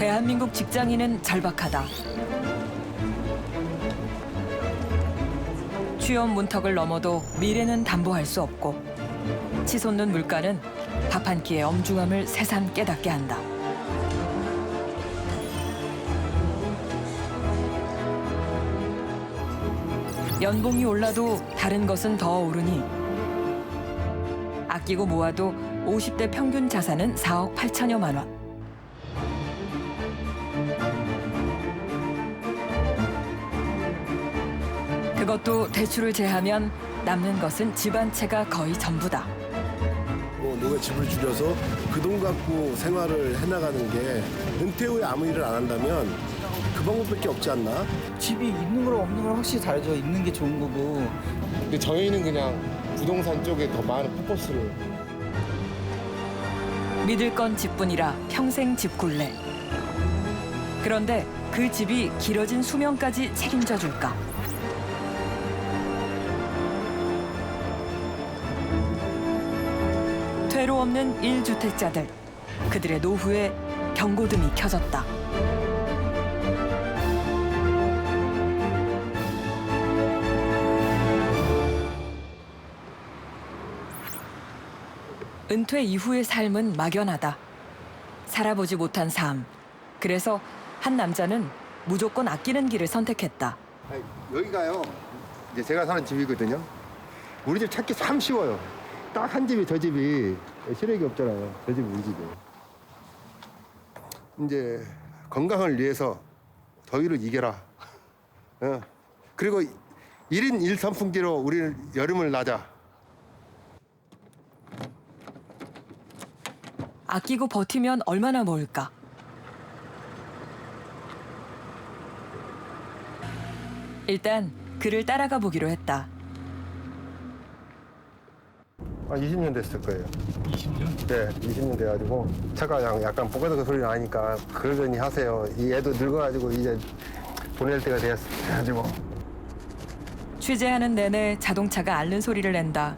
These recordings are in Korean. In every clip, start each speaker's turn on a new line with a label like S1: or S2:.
S1: 대한민국 직장인은 절박하다. 취업 문턱을 넘어도 미래는 담보할 수 없고 치솟는 물가는 밥 한 끼의 엄중함을 새삼 깨닫게 한다. 연봉이 올라도 다른 것은 더 오르니 아끼고 모아도 50대 평균 자산은 4억 8천여만 원. 그것도 대출을 제하면 남는 것은 집 한 채가 거의 전부다.
S2: 노후의 집을 줄여서 그 돈 갖고 생활을 해나가는 게 은퇴 후에 아무 일을 안 한다면 그 방법밖에 없지 않나?
S3: 집이 있는 거랑 없는 거랑 확실히 다르죠. 있는 게 좋은 거고.
S2: 근데 저희는 그냥 부동산 쪽에 더 많은 포커스를.
S1: 믿을 건 집뿐이라 평생 집굴래. 그런데 그 집이 길어진 수명까지 책임져 줄까? 퇴로 없는 1주택자들. 그들의 노후에 경고등이 켜졌다. 은퇴 이후의 삶은 막연하다. 살아보지 못한 삶. 그래서 한 남자는 무조건 아끼는 길을 선택했다.
S2: 아니, 여기가요. 이제 제가 사는 집이거든요. 우리 집 찾기 참 쉬워요. 딱 한 집이 저 집이 시력이 없잖아요. 저 집이 우리 집이에요. 이제 건강을 위해서 더위를 이겨라. 그리고 1인 1선풍기로 우리는 여름을 나자.
S1: 아끼고 버티면 얼마나 모을까? 일단 그를 따라가 보기로 했다.
S2: 한 20년 됐을 거예요. 20년? 네, 20년 돼가지고 차가 약간 뽀글뽀글 소리 나니까 그러려니 하세요. 이 애도 늙어가지고 이제 보낼 때가 돼가지고.
S1: 취재하는 내내 자동차가 앓는 소리를 낸다.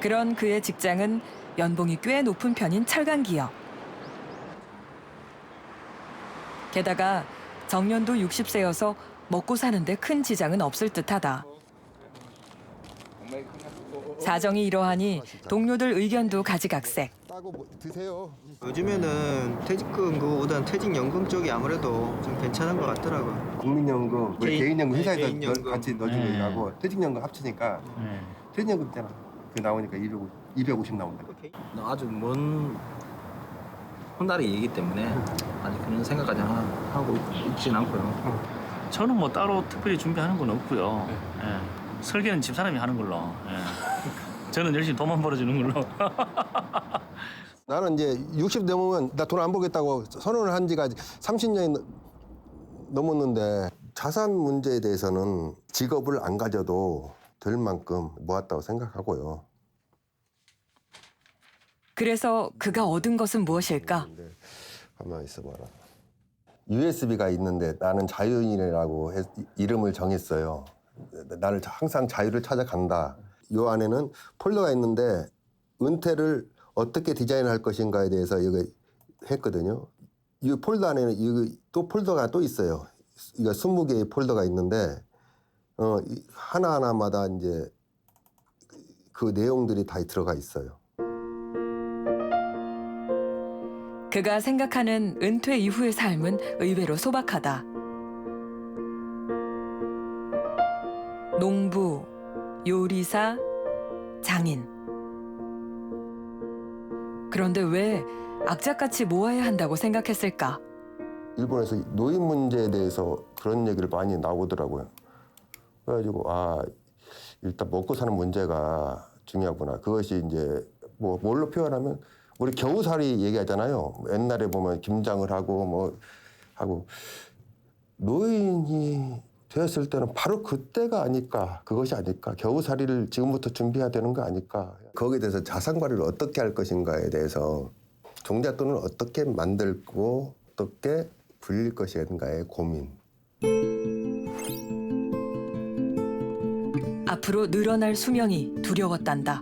S1: 그런 그의 직장은 연봉이 꽤 높은 편인 철강 기업. 게다가 정년도 60세여서 먹고 사는데 큰 지장은 없을 듯하다. 사정이 이러하니 동료들 의견도 가지각색.
S2: 따고 드세요.
S3: 요즘에는 퇴직금 그거보다는 퇴직연금 쪽이 아무래도 좀 괜찮은 것 같더라고요.
S2: 국민연금, 개인연금 회사에서
S3: 개인연금.
S2: 같이 넣어준 거하고 퇴직연금 합치니까 퇴직연금 있잖아. 그 나오니까 250 나온다.
S4: 아주 먼 훗날의 얘기이기 때문에 아직 그런 생각까지 하고 있진 않고요.
S5: 저는 뭐 따로 특별히 준비하는 건 없고요. 예. 설계는 집사람이 하는 걸로. 예. 저는 열심히 돈만 벌어주는 걸로.
S2: 나는 이제 60 넘으면 나 돈 안 벌겠다고 선언을 한 지가 30년이 넘었는데 자산 문제에 대해서는 직업을 안 가져도 될 만큼 모았다고 생각하고요.
S1: 그래서 그가 얻은 것은 무엇일까?
S2: 근데 가만히 있어봐라. USB가 있는데 나는 자유인이라고 이름을 정했어요. 나는 항상 자유를 찾아간다. 이 안에는 폴더가 있는데 은퇴를 어떻게 디자인할 것인가에 대해서 이거 했거든요. 이 폴더 안에는 또 폴더가 또 있어요. 이거 20개의 폴더가 있는데 하나하나마다 이제 그 내용들이 다 들어가 있어요.
S1: 그가 생각하는 은퇴 이후의 삶은 의외로 소박하다. 농부, 요리사, 장인. 그런데 왜 악착같이 모아야 한다고 생각했을까?
S2: 일본에서 노인 문제에 대해서 그런 얘기를 많이 나오더라고요. 그래가지고 일단 먹고 사는 문제가 중요하구나. 그것이 이제 뭘로 표현하면 우리 겨우살이 얘기하잖아요. 옛날에 보면 김장을 하고 노인이 되었을 때는 바로 그때가 아닐까. 그것이 아닐까. 겨우살이를 지금부터 준비해야 되는 거 아닐까. 거기에 대해서 자산 관리를 어떻게 할 것인가에 대해서 종잣돈을 어떻게 만들고 어떻게 불릴 것인가의 고민.
S1: 앞으로 늘어날 수명이 두려웠단다.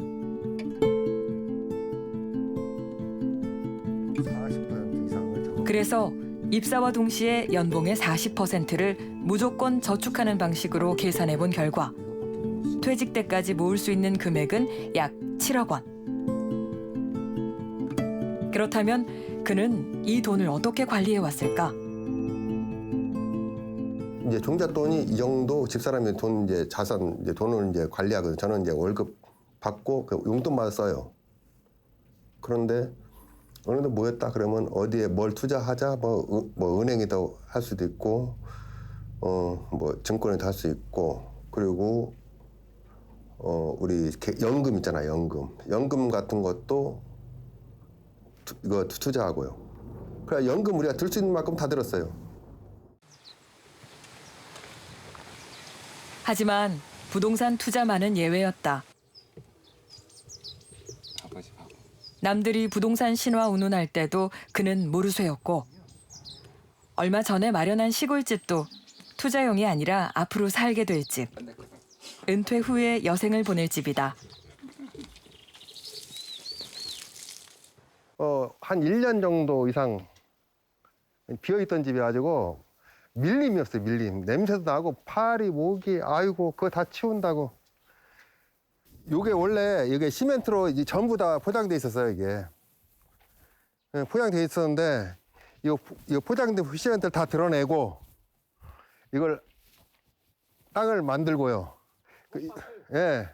S1: 그래서 입사와 동시에 연봉의 40%를 무조건 저축하는 방식으로 계산해 본 결과 퇴직 때까지 모을 수 있는 금액은 약 7억 원. 그렇다면 그는 이 돈을 어떻게 관리해 왔을까?
S2: 이제 종잣돈이 이 정도 집사람이 돈 이제 자산 이제 돈을 이제 관리하거든요. 저는 이제 월급 받고 그 용돈마다 써요. 그런데 어느 정도 모였다 그러면 어디에 뭘 투자하자 뭐 은행에도 할 수도 있고 뭐 증권에도 할 수 있고 그리고 우리 연금 있잖아요. 연금 같은 것도 이거 투자하고요. 그래 연금 우리가 들 수 있는 만큼 다 들었어요.
S1: 하지만 부동산 투자만은 예외였다. 남들이 부동산 신화 운운할 때도 그는 모르쇠였고 얼마 전에 마련한 시골집도 투자용이 아니라 앞으로 살게 될 집. 은퇴 후에 여생을 보낼 집이다.
S2: 한 1년 정도 이상 비어있던 집이가지고 밀림이었어요. 밀림. 냄새도 나고 파리, 모기, 아이고 그거 다 치운다고. 요게 원래 이게 시멘트로 이제 전부 다 포장돼 있었어요. 이게 포장돼 있었는데 이거 포장된 시멘트를 다 드러내고 이걸 땅을 만들고요. 예,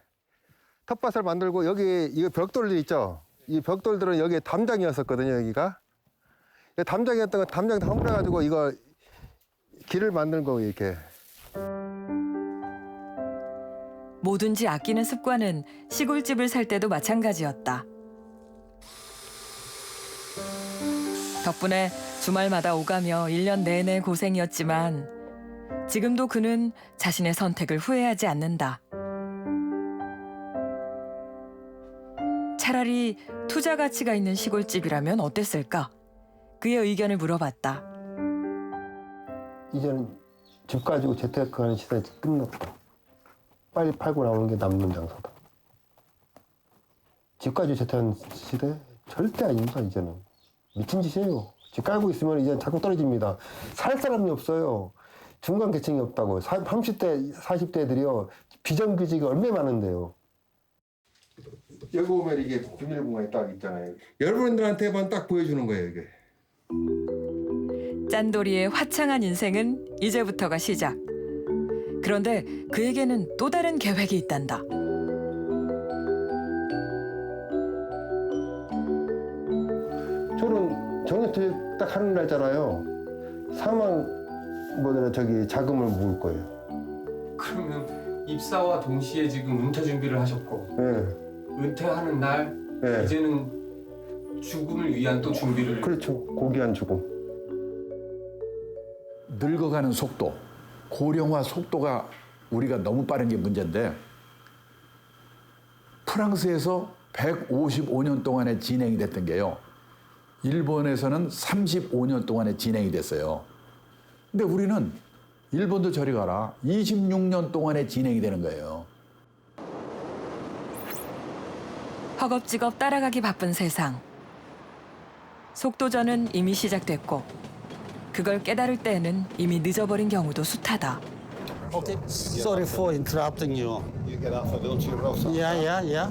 S2: 텃밭을 만들고 여기 이거 벽돌들 있죠. 이 벽돌들은 여기에 담장이었었거든요. 여기가 담장이었던 거 담장 다 헐어가지고 이거 길을 만든 거 이렇게.
S1: 뭐든지 아끼는 습관은 시골집을 살 때도 마찬가지였다. 덕분에 주말마다 오가며 1년 내내 고생이었지만 지금도 그는 자신의 선택을 후회하지 않는다. 차라리 투자 가치가 있는 시골집이라면 어땠을까? 그의 의견을 물어봤다.
S2: 이제는 집 가지고 재테크하는 시대 끝났다. 빨리 팔고 나오는 게 남는 장사다. 집 가지고 재테크하는 시대 절대 아닙니다. 이제는 미친 짓이에요. 집 깔고 있으면 이제 자꾸 떨어집니다. 살 사람이 없어요. 중간 계층이 없다고. 30대, 40대 애들이요. 비정규직이 얼마나 많은데요. 여기 보면 이게 비밀 공간이 딱 있잖아요. 여러분들한테만 딱 보여주는 거예요, 이게.
S1: 짠돌이의 화창한 인생은 이제부터가 시작. 그런데 그에게는 또 다른 계획이 있단다.
S2: 저는 정년퇴직 딱 하는 날잖아요. 자금을 모을 거예요.
S6: 그러면 입사와 동시에 지금 은퇴 준비를 하셨고
S2: 네.
S6: 은퇴하는 날
S2: 네.
S6: 이제는 죽음을 위한 또 준비를
S2: 그렇죠. 고귀한 죽음.
S7: 늙어가는 속도, 고령화 속도가 우리가 너무 빠른 게 문제인데 프랑스에서 155년 동안에 진행이 됐던 게요. 일본에서는 35년 동안에 진행이 됐어요. 근데 우리는 일본도 저리 가라. 26년 동안에 진행이 되는 거예요.
S1: 허겁지겁 따라가기 바쁜 세상. 속도전은 이미 시작됐고 그걸 깨달을 때에는 이미 늦어버린 경우도 숱하다.
S8: Okay, sorry for interrupting you.
S9: You get off of Wiltshire Road sometime.
S8: Yeah.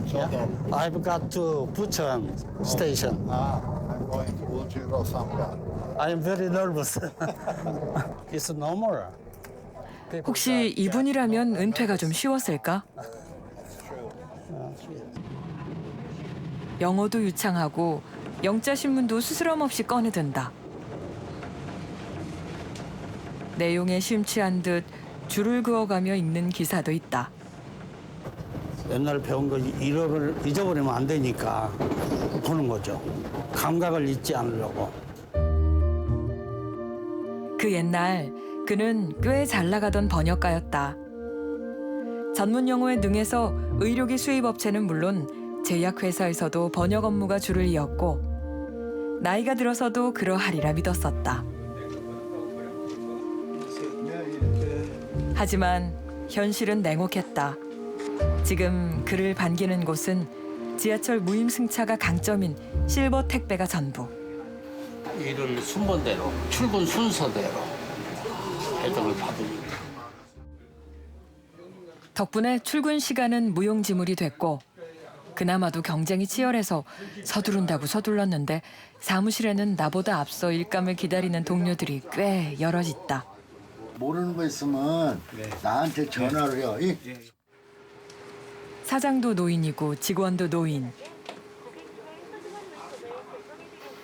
S8: I've got to Bucheon station.
S9: I'm going to Wiltshire Road sometime.
S8: I'm very nervous. It's normal.
S1: 혹시 이분이라면 은퇴가 좀 쉬웠을까? 영어도 유창하고 영자 신문도 스스럼 없이 꺼내든다. 내용에 심취한 듯 줄을 그어가며 읽는 기사도 있다.
S8: 옛날 배운 거 잊어버리면 안 되니까 보는 거죠. 감각을 잊지 않으려고.
S1: 그 옛날 그는 꽤 잘 나가던 번역가였다. 전문 용어에 능해서 의료기 수입 업체는 물론 제약회사에서도 번역 업무가 줄을 이었고 나이가 들어서도 그러하리라 믿었었다. 하지만 현실은 냉혹했다. 지금 그를 반기는 곳은 지하철 무임승차가 강점인 실버 택배가 전부.
S8: 일을 순번대로, 출근 순서대로 배정을 받으니까.
S1: 덕분에 출근 시간은 무용지물이 됐고 그나마도 경쟁이 치열해서 서두른다고 서둘렀는데 사무실에는 나보다 앞서 일감을 기다리는 동료들이 꽤 여럿 있다.
S9: 모르는 거 있으면 나한테 전화를 해요.
S1: 사장도 노인이고 직원도 노인.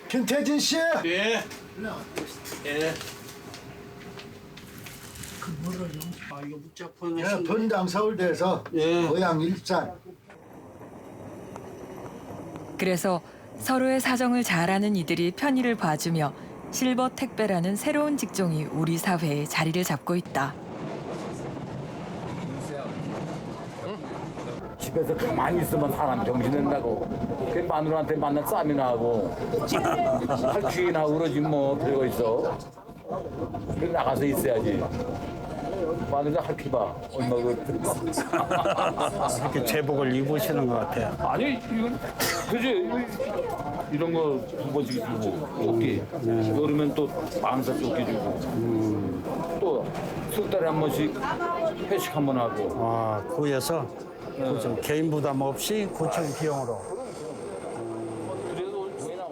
S9: 김태진 씨.
S8: 예. 예. 아, 이거 무작폰
S9: 예, 분당 서울대에서
S8: 예.
S9: 고향 일산.
S1: 그래서 서로의 사정을 잘 아는 이들이 편의를 봐주며 실버 택배라는 새로운 직종이 우리 사회에 자리를 잡고 있다.
S10: 집에서 가만히 있으면 사람 정신낸다고. 그 마누라한테 만난 쌈이나 하고 할퀴나 그러지 뭐 별거 있어. 그 나가서 있어야지. 마누라 할퀴 봐. 얼마
S8: 이렇게 제복을 입으시는 것 같아요.
S10: 아니 이건 그지 이런 거 한 번씩 주고 조끼. 여름엔 또 망사 조끼 주고 또 석 달에 한 번씩 회식 한 번 하고.
S8: 아, 구에서 좀 개인 부담 없이 구청 비용으로.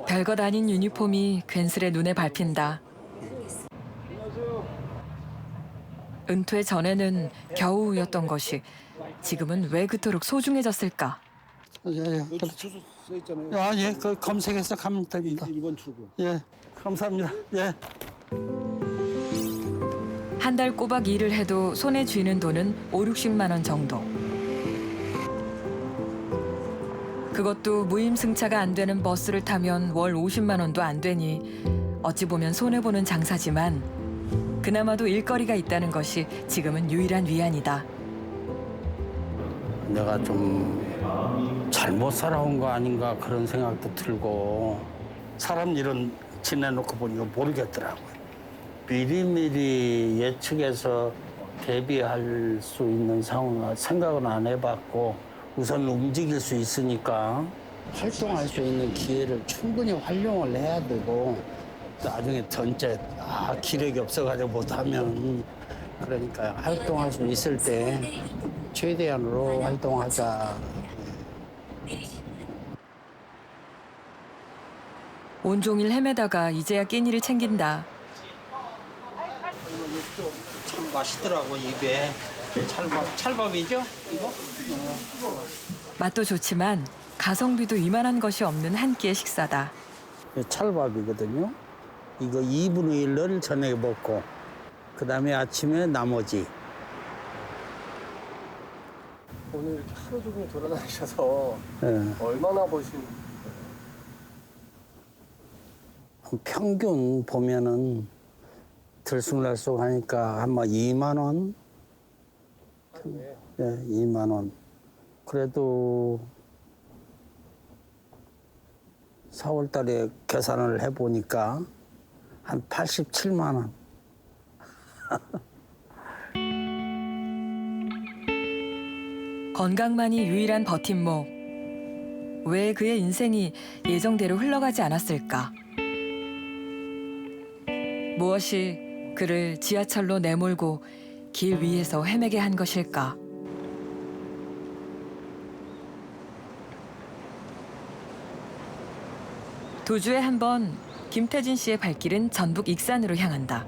S1: 별것 아닌 유니폼이 괜스레 눈에 밟힌다. 은퇴 전에는 겨우였던 것이 지금은 왜 그토록 소중해졌을까?
S8: 예, 그렇죠. 아, 예, 그 검색해서 가면 됩니다. 1번 출구. 예, 감사합니다. 예.
S1: 한 달 꼬박 일을 해도 손에 쥐는 돈은 50~60만 원 정도. 그것도 무임승차가 안 되는 버스를 타면 월 50만 원도 안 되니 어찌 보면 손해보는 장사지만 그나마도 일거리가 있다는 것이 지금은 유일한 위안이다.
S8: 내가 좀 잘못 살아온 거 아닌가 그런 생각도 들고 사람 일은 지내놓고 보니까 모르겠더라고요. 미리미리 예측해서 대비할 수 있는 상황을 생각은 안 해봤고 우선 움직일 수 있으니까 활동할 수 있는 기회를 충분히 활용을 해야 되고 나중에 전체 기력이 없어가지고 못하면 그러니까 활동할 수 있을 때 최대한으로 활동하자.
S1: 온종일 헤매다가 이제야 끼니를 챙긴다.
S8: 참 맛있더라고 입에. 찰밥이죠? 이거?
S1: 맛도 좋지만 가성비도 이만한 것이 없는 한 끼의 식사다.
S8: 찰밥이거든요. 이거 2분의 1을 저녁에 먹고 그다음에 아침에 나머지.
S6: 오늘 이렇게 하루 종일 돌아다니셔서
S8: 예.
S6: 얼마나 버신?
S8: 평균 보면은 들쑥날쑥 하니까 한 2만 원? 예, 2만 원. 그래도 4월 달에 계산을 해보니까 한 87만 원.
S1: 건강만이 유일한 버팀목. 왜 그의 인생이 예정대로 흘러가지 않았을까? 무엇이 그를 지하철로 내몰고 길 위에서 헤매게 한 것일까? 두 주에 한 번 김태진 씨의 발길은 전북 익산으로 향한다.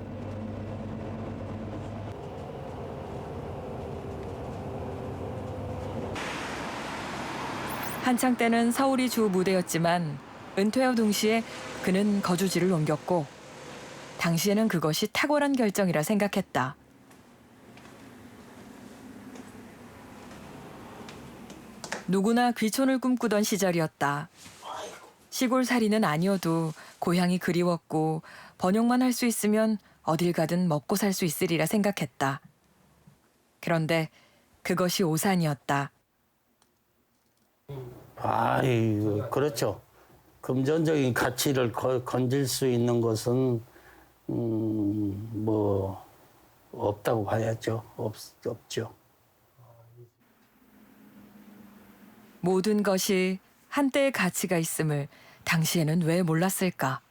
S1: 한창 때는 서울이 주 무대였지만 은퇴와 동시에 그는 거주지를 옮겼고 당시에는 그것이 탁월한 결정이라 생각했다. 누구나 귀촌을 꿈꾸던 시절이었다. 시골살이는 아니어도 고향이 그리웠고 번역만 할 수 있으면 어딜 가든 먹고 살 수 있으리라 생각했다. 그런데 그것이 오산이었다.
S8: 그렇죠. 금전적인 가치를 건질 수 있는 것은 뭐 없다고 봐야죠. 없죠.
S1: 모든 것이 한때의 가치가 있음을 당시에는 왜 몰랐을까?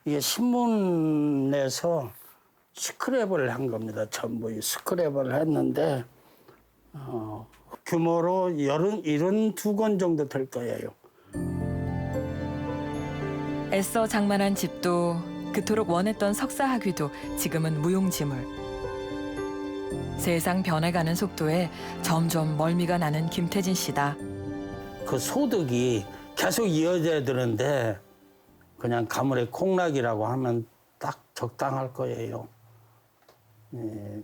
S8: 이게 신문에서 스크랩을 한 겁니다. 전부 스크랩을 했는데 규모로 72권 정도 될 거예요.
S1: 애써 장만한 집도 그토록 원했던 석사학위도 지금은 무용지물. 세상 변해가는 속도에 점점 멀미가 나는 김태진 씨다.
S8: 그 소득이 계속 이어져야 되는데 그냥 가물에 콩락이라고 하면 딱 적당할 거예요.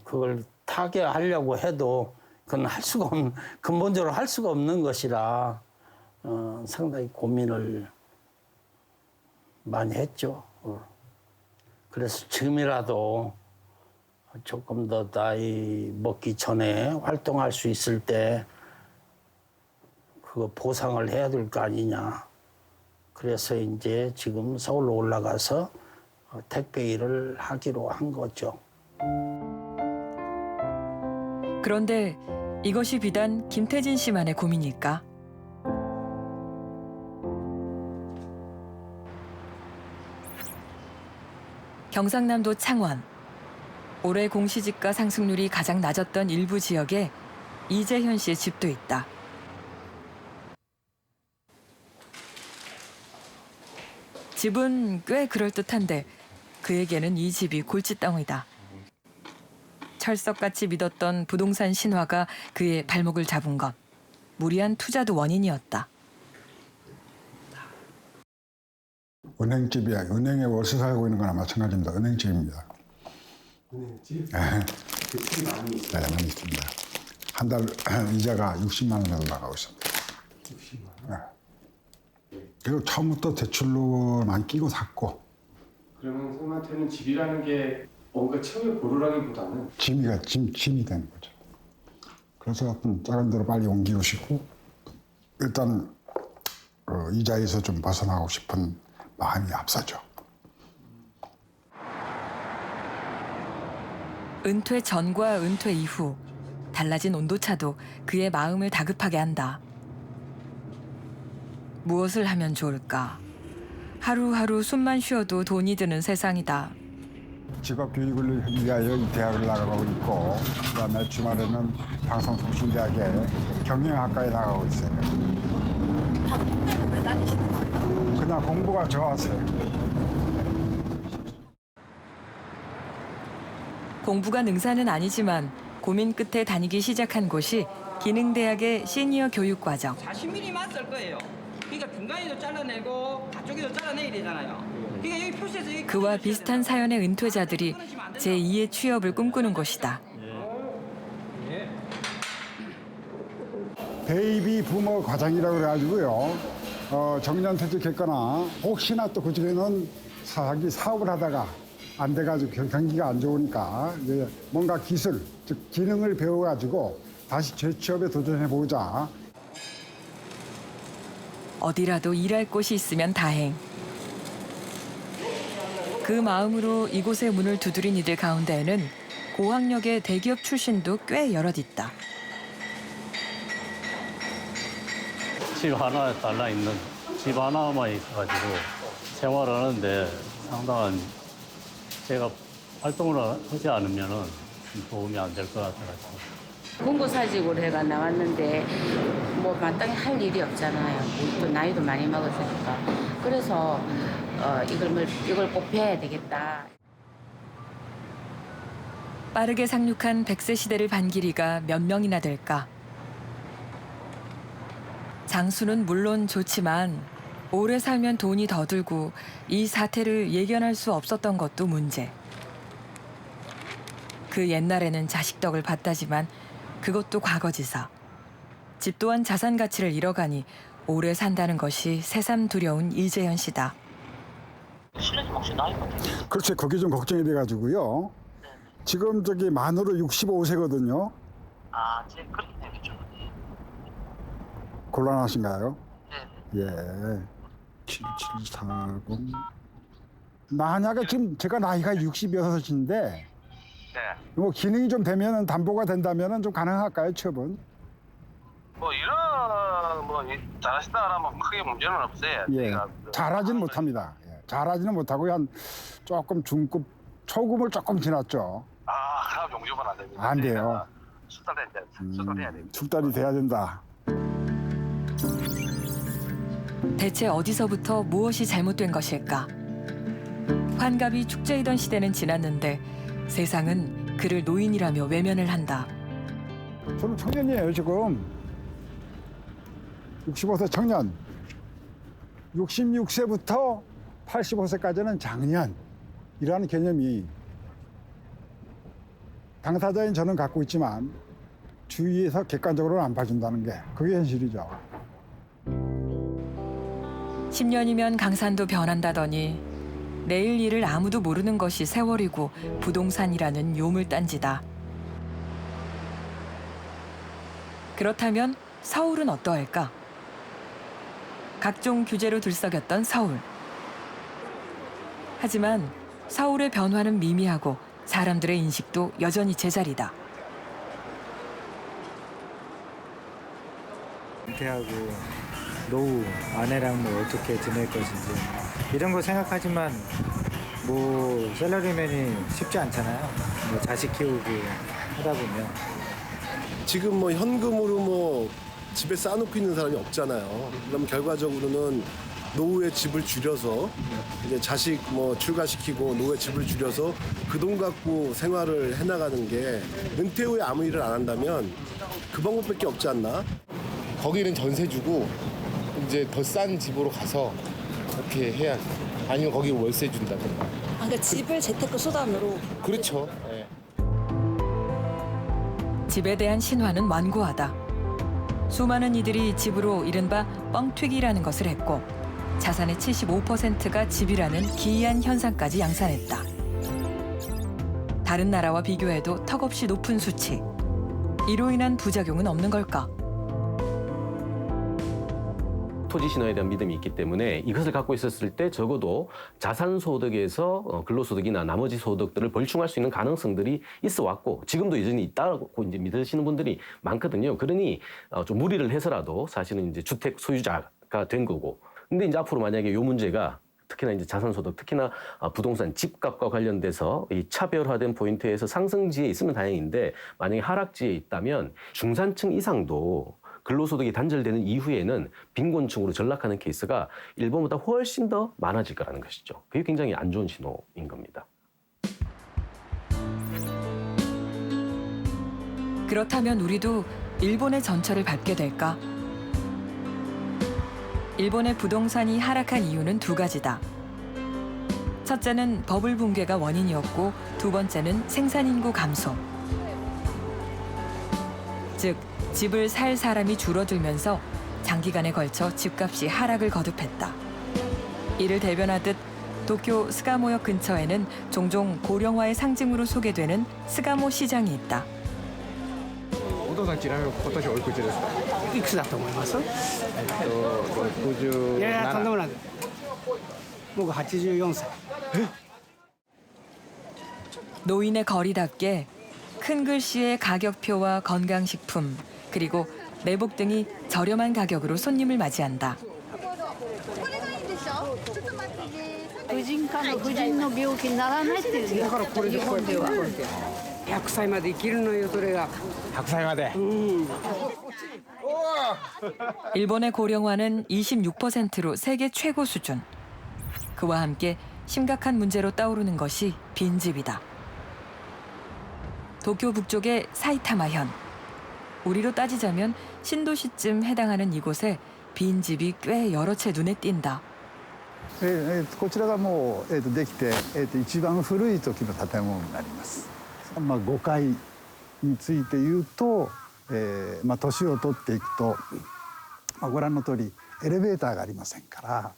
S8: 그걸 타개하려고 해도 그건 할 수가 없는, 근본적으로 할 수가 없는 것이라 상당히 고민을 많이 했죠. 그래서 지금이라도 조금 더 나이 먹기 전에 활동할 수 있을 때 그거 보상을 해야 될 거 아니냐. 그래서 이제 지금 서울로 올라가서 택배 일을 하기로 한 거죠.
S1: 그런데 이것이 비단 김태진 씨만의 고민일까? 경상남도 창원. 올해 공시지가 상승률이 가장 낮았던 일부 지역에 이재현 씨의 집도 있다. 집은 꽤 그럴듯한데 그에게는 이 집이 골칫덩이다. 철석같이 믿었던 부동산 신화가 그의 발목을 잡은 것. 무리한 투자도 원인이었다.
S11: 은행집이야. 은행에 월세 살고 있는 거나 마찬가지입니다. 은행집입니다.
S6: 은행집?
S11: 네.
S6: 그 집이 많이 있어요.
S11: 네, 많이 있습니다. 한 달 이자가 60만 원 정도 나가고 있습니다.
S6: 60만 원?
S11: 네. 그리고 처음부터 대출로 많이 끼고 샀고.
S6: 그러면 형한테는 집이라는 게 뭔가 처음에 고르라기보다는
S11: 짐이 되는 거죠. 그래서 작은 데로 빨리 옮기고 싶고 일단 이 자리에서 좀 벗어나고 싶은 마음이 앞서죠.
S1: 은퇴 전과 은퇴 이후 달라진 온도차도 그의 마음을 다급하게 한다. 무엇을 하면 좋을까? 하루하루 숨만 쉬어도 돈이 드는 세상이다.
S11: 직업 교육을 위하여 이 대학을 나가고 있고 그다음에 주말에는 방송통신대학에 경영학과에 나가고 있어요. 그냥 공부가 좋았어요.
S1: 공부가 능사는 아니지만 고민 끝에 다니기 시작한 곳이 기능대학의 시니어 교육과정.
S12: 40mm 맞을 거예요. 그러니까 중간에도 잘라내고 가쪽에도 잘라내야 되잖아요. 그러니까 여기 표시에서 여기
S1: 그와 비슷한 사연의 은퇴자들이 제2의 취업을 꿈꾸는 곳이다.
S11: 베이비 부모 과장이라고 그래가지고요. 정년퇴직했거나 혹시나 또 그중에는 자기 사업을 하다가 안 돼가지고 경기가 안 좋으니까 이제 뭔가 기술, 즉 기능을 배워가지고 다시 재취업에 도전해보자.
S1: 어디라도 일할 곳이 있으면 다행. 그 마음으로 이곳의 문을 두드린 이들 가운데에는 고학력의 대기업 출신도 꽤 여럿 있다.
S5: 집 하나 달라있는 집 하나만 있어가지고 생활하는데 상당한 제가 활동을 하지 않으면 도움이 안 될 것 같아가지고.
S13: 공고사직으로 해가 나왔는데 뭐 마땅히 할 일이 없잖아요. 또 나이도 많이 먹었으니까. 그래서 이걸 꼭 배워야 되겠다.
S1: 빠르게 상륙한 100세 시대를 반기리가 몇 명이나 될까? 장수는 물론 좋지만 오래 살면 돈이 더 들고 이 사태를 예견할 수 없었던 것도 문제. 그 옛날에는 자식 덕을 봤다지만 그것도 과거지사. 집 또한 자산 가치를 잃어가니 오래 산다는 것이 새삼 두려운 이재현 씨다.
S5: 실례좀 혹시 나이가 어떻게?
S11: 그렇지, 그게 좀 걱정이 돼가지고요. 지금 저기 만으로 65세거든요.
S5: 아, 제 그렇게 되겠죠.
S11: 곤란하신가요?
S5: 네.
S11: 예. 7740. 만약에 지금 제가 나이가 66인데
S5: 네.
S11: 뭐 기능이 좀 되면은 담보가 된다면은 좀 가능할까요, 취업은?
S5: 뭐 이런 뭐 잘하시다 그러면 크게 문제는 없어요.
S11: 예.
S5: 제가
S11: 잘하진 못합니다. 예. 잘하지는 못하고 한 조금 중급, 초급을 조금 지났죠.
S5: 아, 그럼 용접은 안 됩니다.
S11: 안 돼요.
S5: 수달해야 됩니다.
S11: 숙달이 돼야 된다.
S1: 대체 어디서부터 무엇이 잘못된 것일까? 환갑이 축제이던 시대는 지났는데 세상은 그를 노인이라며 외면을 한다.
S11: 저는 청년이에요, 지금. 65세 청년. 66세부터 85세까지는 장년이라는 개념이 당사자인 저는 갖고 있지만 주위에서 객관적으로는 안 봐준다는 게 그게 현실이죠.
S1: 10년이면 강산도 변한다더니 내일 일을 아무도 모르는 것이 세월이고 부동산이라는 요물단지다. 그렇다면 서울은 어떠할까? 각종 규제로 들썩였던 서울. 하지만 서울의 변화는 미미하고 사람들의 인식도 여전히 제자리다.
S3: 은퇴하고 노후 아내랑 뭐 어떻게 지낼 것인지 이런 거 생각하지만 뭐 샐러리맨이 쉽지 않잖아요. 뭐 자식 키우고 하다 보면
S14: 지금 뭐 현금으로 뭐 집에 쌓아놓고 있는 사람이 없잖아요. 그럼 결과적으로는 노후의 집을 줄여서 이제 자식 뭐 출가시키고 노후의 집을 줄여서 그 돈 갖고 생활을 해나가는 게 은퇴 후에 아무 일을 안 한다면 그 방법밖에 없지 않나?
S15: 거기는 전세 주고 이제 더 싼 집으로 가서 그렇게 해야지. 아니면 거기 월세 준다든가.
S16: 그러니까 집을 재테크 수단으로.
S15: 그렇죠. 네.
S1: 집에 대한 신화는 완고하다. 수많은 이들이 집으로 이른바 뻥튀기라는 것을 했고 자산의 75%가 집이라는 기이한 현상까지 양산했다. 다른 나라와 비교해도 턱없이 높은 수치. 이로 인한 부작용은 없는 걸까?
S17: 토지 신화에 대한 믿음이 있기 때문에 이것을 갖고 있었을 때 적어도 자산소득에서 근로소득이나 나머지 소득들을 벌충할 수 있는 가능성들이 있어 왔고 지금도 여전히 있다고 이제 믿으시는 분들이 많거든요. 그러니 좀 무리를 해서라도 사실은 이제 주택 소유자가 된 거고. 근데 이제 앞으로 만약에 이 문제가 특히나 이제 자산소득, 특히나 부동산, 집값과 관련돼서 이 차별화된 포인트에서 상승지에 있으면 다행인데 만약에 하락지에 있다면 중산층 이상도 근로소득이 단절되는 이후에는 빈곤층으로 전락하는 케이스가 일본보다 훨씬 더 많아질 거라는 것이죠. 그게 굉장히 안 좋은 신호인 겁니다.
S1: 그렇다면 우리도 일본의 전철을 밟게 될까? 일본의 부동산이 하락한 이유는 두 가지다. 첫째는 버블 붕괴가 원인이었고 두 번째는 생산인구 감소. 즉, 집을 살 사람이 줄어들면서 장기간에 걸쳐 집값이 하락을 거듭했다. 이를 대변하듯 도쿄 스가모역 근처에는 종종 고령화의 상징으로 소개되는 스가모 시장이 있다.
S18: お父さんちなみに今年おいくつですか？いくつだと思います？ 60。いやいやとんでもないです。僕84歳。
S1: 노인의 거리답게 큰 글씨의 가격표와 건강식품 그리고 내복 등이 저렴한 가격으로 손님을 맞이한다.
S16: 婦人科の婦人の病気にならないっていう。だからこれでこうやって100歳まで生きるのよそれが。
S18: 100歳まで。
S1: 일본의 고령화는 26%로 세계 최고 수준. 그와 함께 심각한 문제로 떠오르는 것이 빈집이다. 도쿄 북쪽의 사이타마현. 우리로 따지자면 신도시쯤 해당하는 이곳에 빈집이 꽤 여러 채 눈에 띈다.
S11: こちらがもう、できて、一番古い時の建物になります。5階について言うと、年を取っていくと、ご覧の通りエレベーターがありませんから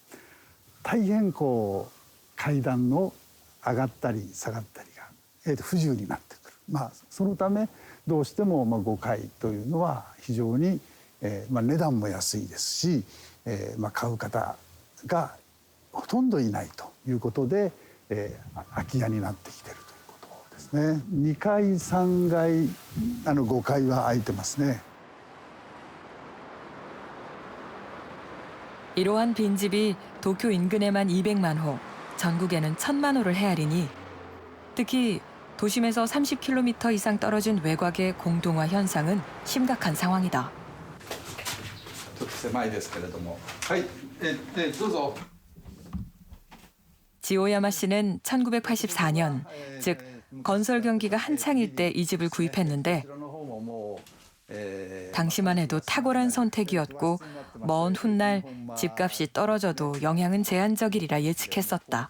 S11: 大変こう階段の上がったり下がったりが、不自由になってくる。そのためどうしても5階というのは非常に、値段も安いですし、買う方がほとんどいないということで、空き家になってきているということですね。2階3階5階は空いてますね。
S1: 이러한 빈집이 도쿄 인근에만 200만 호, 전국에는 1,000만 호를 헤아리니 특히 도심에서 30km 이상 떨어진 외곽의 공동화 현상은 심각한 상황이다.
S7: ちょっと狭いですけれども。はい、どうぞ。
S1: 지오야마 씨는 1984년, 즉 건설 경기가 한창일 때 이 집을 구입했는데 당시만 해도 탁월한 선택이었고 먼 훗날 집값이 떨어져도 영향은 제한적이리라 예측했었다.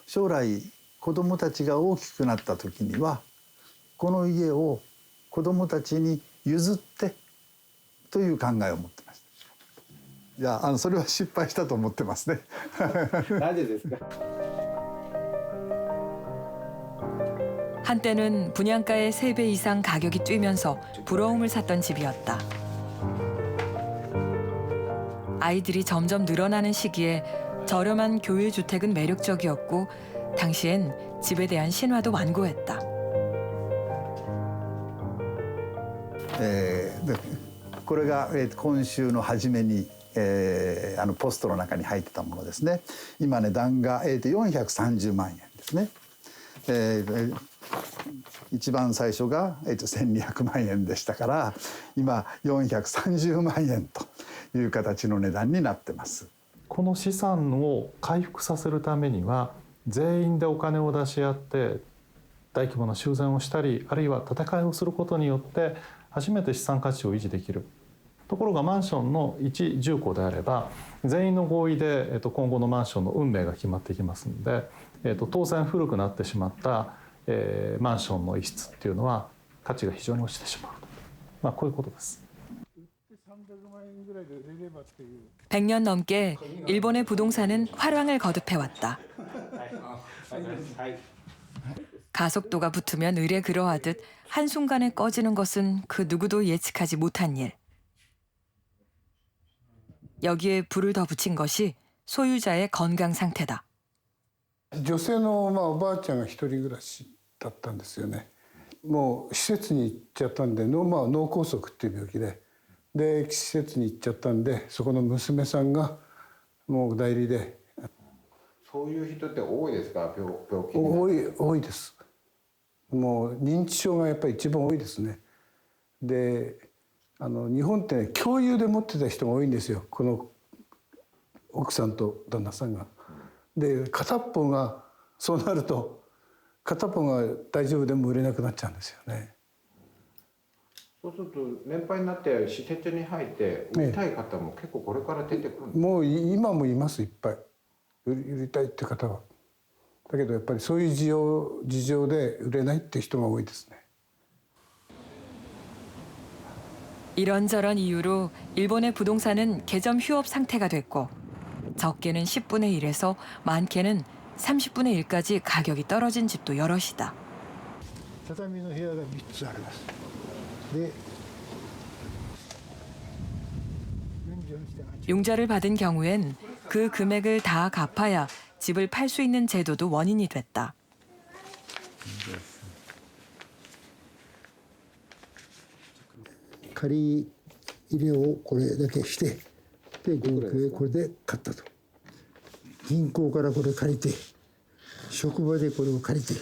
S19: 将来子どもたちが大きくなった時にはこの家を子どもたちに譲ってという考えを持ってました。いや、それは失敗したと思ってますね。
S3: なぜですか?
S1: 한때는 분양가의 3배 이상 가격이 뛰면서 부러움을 샀던 집이었다. 아이들이 점점 늘어나는 시기에 저렴한 교외 주택은 매력적이었고 당시엔 집에 대한 신화도 완고했다.
S19: これが今週の初めにポストの中に入ってたものですね。今値段が430万円ですね。一番最初が1200万円でしたから今430万円という形の値段になってます。
S20: この資産を回復させるためには全員でお金を出し合って大規模な修繕をしたりあるいは建て替えをすることによって初めて資産価値を維持できる。ところがマンションの一住戸であれば全員の合意で今後のマンションの運命が決まってきますので当然古くなってしまったマンションの一室っていうのは価値が非常に落ちてしまう。こういうことです。
S1: 100년 넘게 일본의 부동산은 화랑을 거듭해왔다. 가속도가 붙으면 을에 그러하듯 한순간에 꺼지는 것은 그 누구도 예측하지 못한 일. 여기에 불을 더 붙인 것이 소유자의 건강 상태다.
S11: 女性のおばあちゃんが一人暮らしだったんですよね。もう施設に行っちゃったんで脳梗塞っていう病気で施設に行っちゃったんでそこの娘さんがもう代理で。
S18: そういう人って多いですか？病気
S11: 多いです。もう認知症がやっぱり一番多いですね。で日本ってね共有で持ってた人が多いんですよ。この奥さんと旦那さんが。で片っぽがそうなると片っぽが大丈夫でも売れなくなっちゃうんですよね。
S18: そうすると年配になって施設に入って売りたい方も結構これから出てくるんですか？
S11: もう今もいますいっぱい売りたいって方は。だけどやっぱりそういう事情で売れないって人が多いですね。
S1: 이런저런 이유로 일본의 부동산은 개점 휴업 상태가 됐고 적게는 10분의 1에서 많게는 30분의 1까지 가격이 떨어진 집도 여럿이다. 융자를 받은 경우엔 그 금액을 다 갚아야 집을 팔 수 있는 제도도 원인이 됐다.
S9: 借り入れをこれだけしてで合計これで買ったと銀行からこれ借りて職場でこれを借りて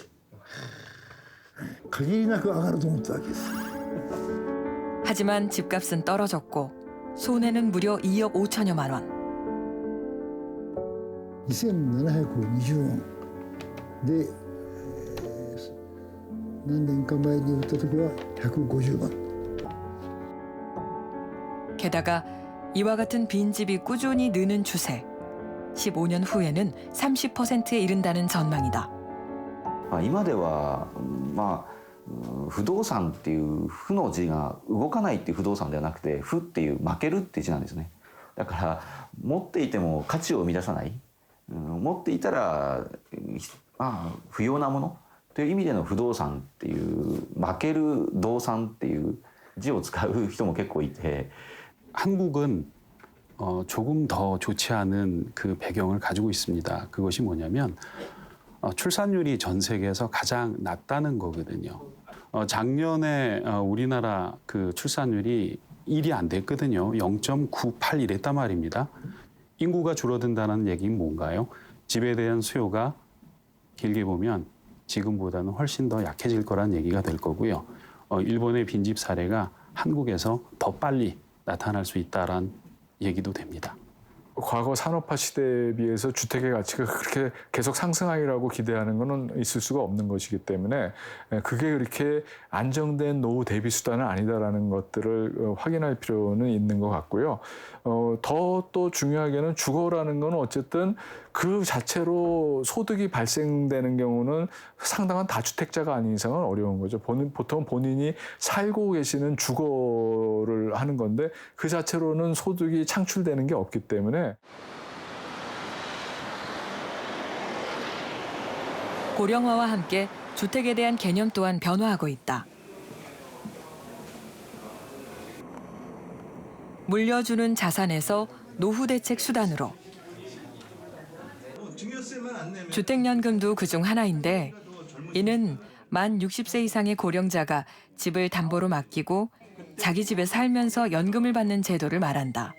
S9: 限りなく上がると思ったわけです。
S1: 하지만 집값은 떨어졌고 손해는 무려 2억 5천여만 원.
S9: 2720円で何年か前に売った時は150万。
S1: 게다가 이와 같은 빈집이 꾸준히 느는 추세. 15년 후에는 30%에 이른다는 전망이다.
S21: 今では不動産っていう負の字が動かないっていう不動産ではなくて負っていう負けるって字なんですね。だから持っていても価値を生み出さない、持っていたら不要なものという意味での不動産っていう負ける動産っていう字を使う人も結構いて
S22: 한국은 조금 더 좋지 않은 그 배경을 가지고 있습니다. 그것이 뭐냐면 출산율이 전 세계에서 가장 낮다는 거거든요. 작년에 우리나라 그 출산율이 1이 안 됐거든요. 0.98 이랬단 말입니다. 인구가 줄어든다는 얘기는 뭔가요? 집에 대한 수요가 길게 보면 지금보다는 훨씬 더 약해질 거란 얘기가 될 거고요. 일본의 빈집 사례가 한국에서 더 빨리 나타날 수 있다란 얘기도 됩니다.
S2: 과거 산업화 시대에 비해서 주택의 가치가 그렇게 계속 상승하리라고 기대하는 것은 있을 수가 없는 것이기 때문에 그게 그렇게 안정된 노후 대비 수단은 아니다라는 것들을 확인할 필요는 있는 것 같고요. 더 또 중요하게는 주거라는 건 어쨌든 그 자체로 소득이 발생되는 경우는 상당한 다주택자가 아닌 이상은 어려운 거죠. 보통 본인이 살고 계시는 주거를 하는 건데 그 자체로는 소득이 창출되는 게 없기 때문에
S1: 고령화와 함께 주택에 대한 개념 또한 변화하고 있다. 물려주는 자산에서 노후 대책 수단으로. 주택연금도 그중 하나인데 이는 만 60세 이상의 고령자가 집을 담보로 맡기고 자기 집에 살면서 연금을 받는 제도를 말한다.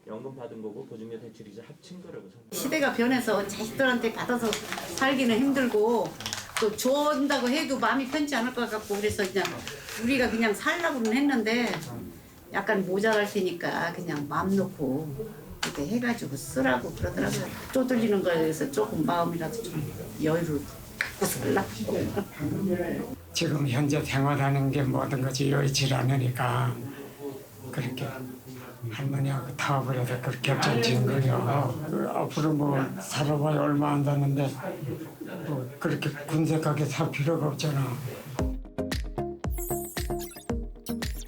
S5: 연금 받은 거고 보증료 대출이자 합친 거라고 생각합니다.
S16: 시대가 변해서 자식들한테 받아서 살기는 힘들고 또 준다고 해도 마음이 편치 않을 것 같고 그래서 그냥 우리가 그냥 살라고는 했는데 약간 모자랄 테니까 그냥 마음 놓고 이렇게 해가지고 쓰라고 그러더라고요. 쪼들리는 거에서 조금 마음이라도 좀 여유를 갖고 살라고.
S4: 지금 현재 생활하는 게 모든 것이 여의치 않으니까 그렇게 할머니하고 타협을 해서 그렇게 결정진 거예요. 앞으로 뭐 살아봐야 얼마 안 되는데 뭐 그렇게 군색하게 살 필요가 없잖아.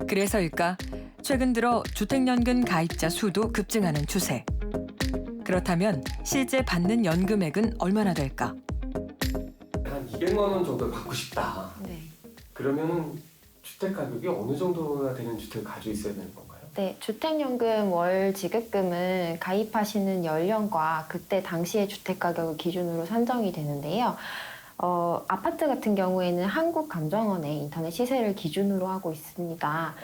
S1: 그래서일까 최근 들어 주택연금 가입자 수도 급증하는 추세. 그렇다면 실제 받는 연금액은 얼마나 될까?
S6: 한 200만 원 정도 받고 싶다.
S23: 네.
S6: 그러면은 주택 가격이 어느 정도나 되는 주택을 가지고 있어야 되는 건가요?
S23: 네, 주택연금 월 지급금은 가입하시는 연령과 그때 당시의 주택 가격을 기준으로 산정이 되는데요. 아파트 같은 경우에는 한국감정원의 인터넷 시세를 기준으로 하고 있습니다.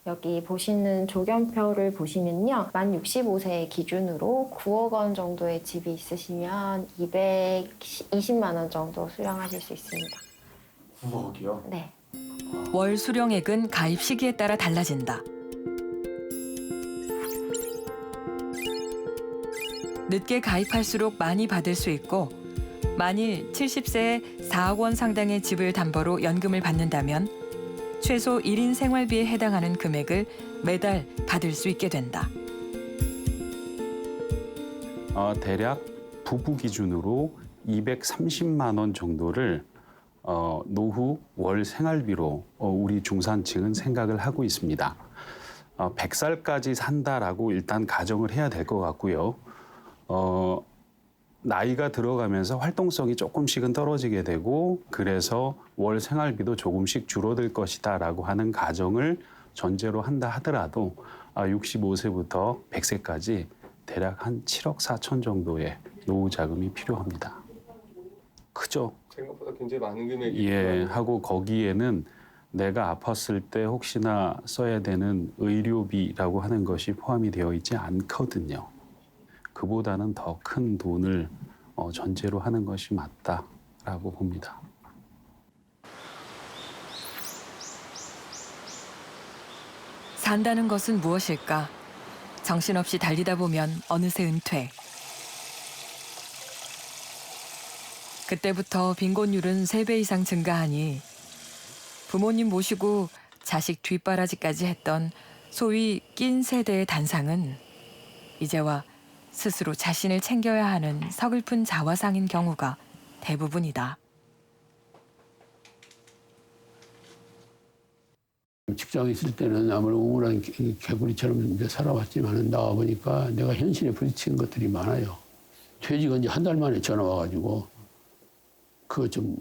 S23: 여기 보시는 조견표를 보시면요. 만 65세 기준으로 9억 원 정도의 집이 있으시면 220만 원 정도 수령하실 수 있습니다.
S6: 9억이요?
S23: 네.
S1: 월 수령액은 가입 시기에 따라 달라진다. 늦게 가입할수록 많이 받을 수 있고 만일 70세에 4억 원 상당의 집을 담보로 연금을 받는다면 최소 1인 생활비에 해당하는 금액을 매달 받을 수 있게 된다.
S22: 대략 부부 기준으로 230만 원 정도를 노후 월 생활비로 우리 중산층은 생각을 하고 있습니다. 100살까지 산다라고 일단 가정을 해야 될 것 같고요. 나이가 들어가면서 활동성이 조금씩은 떨어지게 되고 그래서 월 생활비도 조금씩 줄어들 것이다라고 하는 가정을 전제로 한다 하더라도 65세부터 100세까지 대략 한 7억 4천 정도의 노후 자금이 필요합니다. 크죠?
S6: 생각보다 굉장히 많은 금액이
S22: 예, 하고 거기에는 내가 아팠을 때 혹시나 써야 되는 의료비라고 하는 것이 포함이 되어 있지 않거든요. 그보다는 더 큰 돈을 전제로 하는 것이 맞다라고 봅니다.
S1: 산다는 것은 무엇일까? 정신없이 달리다 보면 어느새 은퇴. 그때부터 빈곤율은 3배 이상 증가하니 부모님 모시고 자식 뒷바라지까지 했던 소위 낀 세대의 단상은 이제와 스스로 자신을 챙겨야 하는 서글픈 자화상인 경우가 대부분이다.
S24: 직장에 있을 때는 아무런 우울한 개구리처럼 이제 살아왔지만 나와 보니까 내가 현실에 부딪힌 것들이 많아요. 퇴직은 이제 한 달 만에 전화 와가지고 그거 좀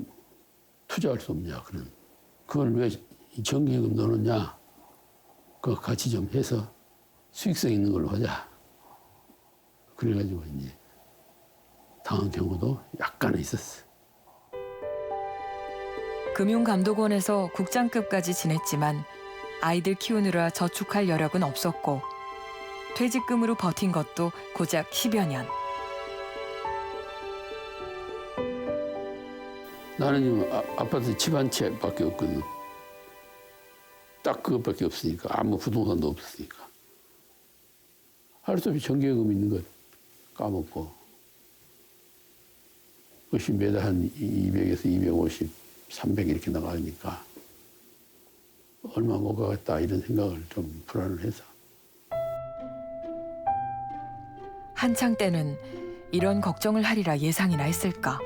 S24: 투자할 수 없냐 그런. 그걸 왜 정기예금 넣느냐. 그거 같이 좀 해서 수익성 있는 걸로 하자. 그래가지고 이제 당한 경우도 약간은 있었어.
S1: 금융감독원에서 국장급까지 지냈지만 아이들 키우느라 저축할 여력은 없었고 퇴직금으로 버틴 것도 고작 10여 년.
S24: 나는 지금 아파트 집 한 채밖에 없거든. 딱 그것밖에 없으니까. 아무 부동산도 없으니까. 할 수 없이 정기예금 있는 것 까먹고. 그것이 매달 한 200에서 250, 300 이렇게 나가니까 얼마 못 가겠다 이런 생각을 좀 불안을 해서.
S1: 한창 때는 이런 걱정을 하리라 예상이나 했을까.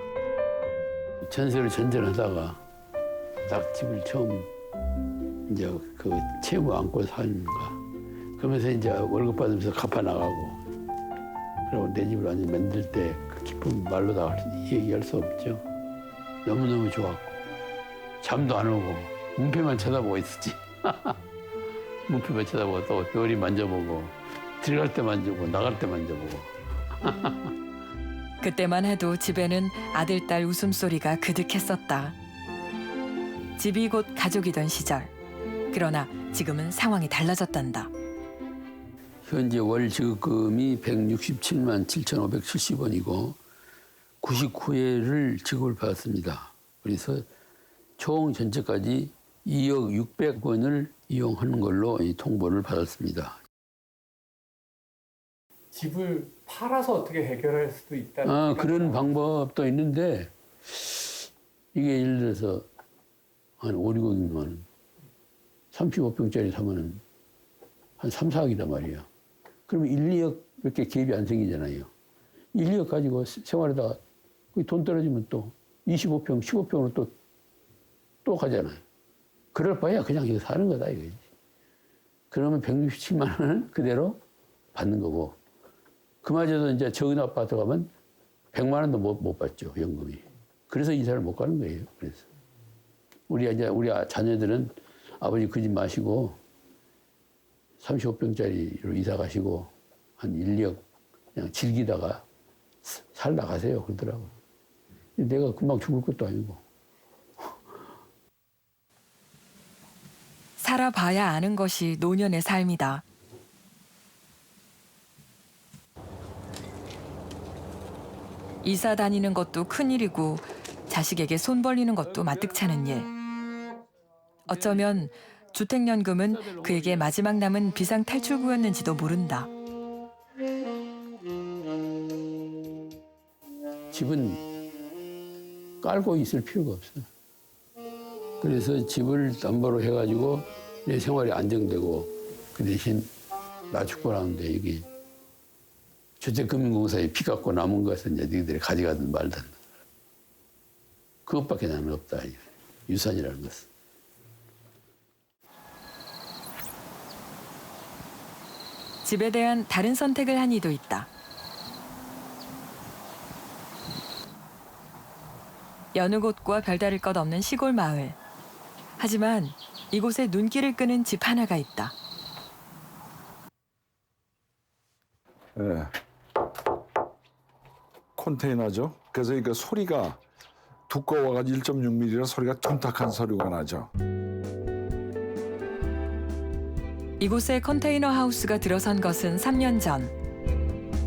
S24: 전세를 전전하다가 딱 집을 처음 이제 그 채무 안고 사는가. 그러면서 이제 월급 받으면서 갚아 나가고. 그리고 내 집을 완전 만들 때 그 기쁨 말로 다 얘기할 수 없죠. 너무너무 좋았고. 잠도 안 오고 문패만 쳐다보고 있었지. 문패만 쳐다보고 또 별이 만져보고 들어갈 때 만져보고 나갈 때 만져보고.
S1: 그때만 해도 집에는 아들, 딸 웃음소리가 그득했었다. 집이 곧 가족이던 시절. 그러나 지금은 상황이 달라졌단다.
S24: 현재 월 지급금이 167만 7,570원이고 99회를 지급을 받았습니다. 그래서 총 전체까지 2억 600원을 이용하는 걸로 통보를 받았습니다.
S8: 집을 팔아서 어떻게 해결할 수도 있다는
S24: 그런 방법도 있는데 이게 예를 들어서 한 5, 6억이면 35평짜리 사면은 한 3, 4억이란 말이야. 그러면 1, 2억밖에 갭이 안 생기잖아요. 1, 2억 가지고 생활하다가 돈 떨어지면 또 25평, 15평으로 또 가잖아요. 그럴 바에야 그냥 이거 사는 거다 이거지. 그러면 167만 원을 그대로 받는 거고 그마저도 이제 적은 아파트 가면 100만 원도 못 받죠, 연금이. 그래서 이사를 못 가는 거예요. 그래서 우리 자녀들은 아버지 그 집 마시고 35평짜리로 이사 가시고 한 1, 2억 그냥 즐기다가 살다 가세요 그러더라고요. 내가 금방 죽을 것도 아니고.
S1: 살아봐야 아는 것이 노년의 삶이다. 이사 다니는 것도 큰일이고 자식에게 손 벌리는 것도 마뜩찮은 일. 어쩌면 주택연금은 그에게 마지막 남은 비상탈출구였는지도 모른다.
S24: 집은 깔고 있을 필요가 없어. 그래서 집을 담보로 해가지고 내 생활이 안정되고 그 대신 나 죽고 나는데 이게 주택금융공사에 피 갚고 남은 것은 이제 너희들이 가져가든 말든 그것밖에 나는 없다. 유산이라는 것은.
S1: 집에 대한 다른 선택을 한 이도 있다. 여느 곳과 별다를 것 없는 시골 마을. 하지만 이곳에 눈길을 끄는 집 하나가 있다.
S2: 네. 컨테이너죠. 그래서 이거 소리가 두꺼워가지고 1.6mm라 소리가 둔탁한 소리가 나죠.
S1: 이곳에 컨테이너 하우스가 들어선 것은 3년 전.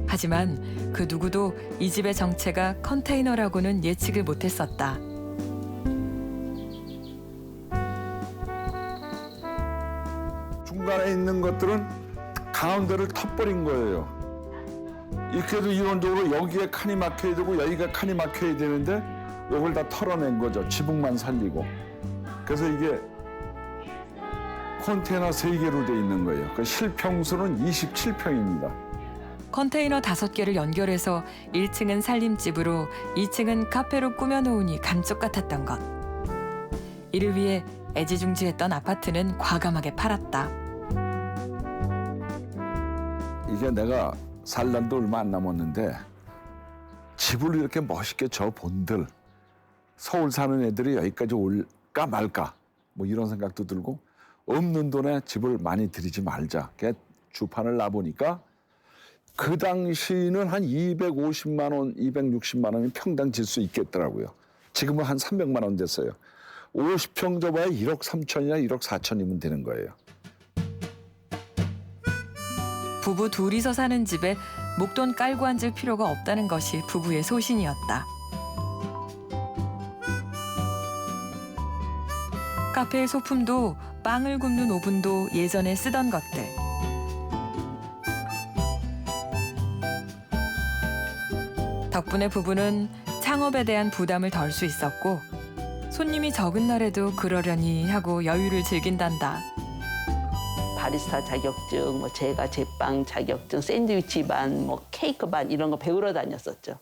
S1: 하지만 그 누구도 이 집의 정체가 컨테이너라고는 예측을 못했었다.
S2: 중간에 있는 것들은 가운데를 터버린 거예요. 이렇게 해도 이론적으로 여기에 칸이 막혀야 되고 여기가 칸이 막혀야 되는데 이걸 다 털어낸 거죠. 지붕만 살리고. 그래서 이게 컨테이너 3개로 돼 있는 거예요. 그 실평수는 27평입니다.
S1: 컨테이너 5개를 연결해서 1층은 살림집으로 2층은 카페로 꾸며놓으니 감쪽 같았던 것. 이를 위해 애지중지했던 아파트는 과감하게 팔았다.
S2: 이게 내가 살 날도 얼마 안 남았는데 집을 이렇게 멋있게 져 본들 서울 사는 애들이 여기까지 올까 말까 뭐 이런 생각도 들고 없는 돈에 집을 많이 들이지 말자. 주판을 놔보니까 그 당시는 한 250만 원, 260만 원이 평당 질 수 있겠더라고요. 지금은 한 300만 원 됐어요. 50평 접어야 1억 3천이나 1억 4천이면 되는 거예요.
S1: 부부 둘이서 사는 집에 목돈 깔고 앉을 필요가 없다는 것이 부부의 소신이었다. 카페의 소품도 빵을 굽는 오븐도 예전에 쓰던 것들. 덕분에 부부는 창업에 대한 부담을 덜 수 있었고 손님이 적은 날에도 그러려니 하고 여유를 즐긴단다.
S10: 바리스타 자격증, 뭐 제가 제빵 자격증, 샌드위치 반, 뭐 케이크 반 이런 거 배우러 다녔었죠.